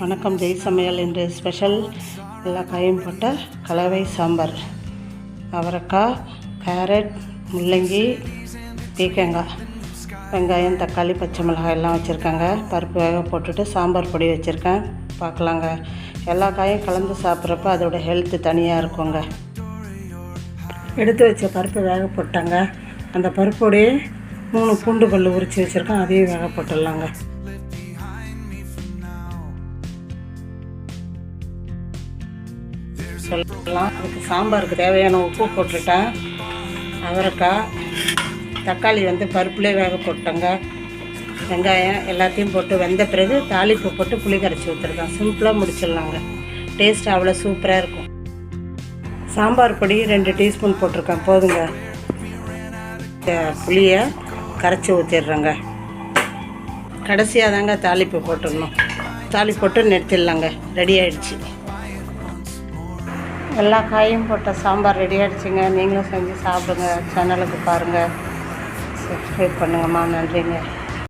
வணக்கம். ஜெய் சமையல். இன்று ஸ்பெஷல் எல்லா காயும் போட்ட கலவை சாம்பார். அவரைக்காய், கேரட், முள்ளங்கி, பீக்கங்காய், வெங்காயம், தக்காளி, பச்சை மிளகாய் எல்லாம் வச்சுருக்காங்க. பருப்பு வேக போட்டுட்டு சாம்பார் பொடி வச்சுருக்கேன். பார்க்கலாங்க. எல்லா காயும் கலந்து சாப்பிட்றப்ப அதோட ஹெல்த்து தனியாக இருக்குங்க. எடுத்து வச்ச பருப்பு வேக போட்டாங்க. அந்த பருப்போடையே 3 பூண்டு பல் உரித்து வச்சுருக்கேன். அதையும் வேக போட்டுடலாங்க. சொல்லலாம். அதுக்கு சாம்பாருக்கு தேவையான உப்பு போட்டுட்டேன். அவரைக்காய், தக்காளி பருப்புலேயே வேக போட்டேங்க. வெங்காயம் எல்லாத்தையும் போட்டு வெந்த பிறகு தாளிப்பு போட்டு புளி கரைச்சி ஊற்றுருக்கேன். சிம்பிளாக முடிச்சிடலாங்க. டேஸ்ட் அவ்வளோ சூப்பராக இருக்கும். சாம்பார் பொடி 2 டீஸ்பூன் போட்டிருக்கேன். போதுங்க. புளியை கரைச்சி ஊற்றிடுறேங்க. கடைசியாக தாங்க தாளிப்பு போட்டுடணும். தாளிப்பு போட்டு நிறுத்திடலாங்க. ரெடி ஆகிடுச்சு. எல்லா காயும் போட்ட சாம்பார் ரெடி ஆகிடுச்சிங்க. நீங்களும் செஞ்சு சாப்பிடுங்க. சேனலுக்கு பாருங்கள். சப்ஸ்கிரைப் பண்ணுங்கம்மா. நன்றிங்க.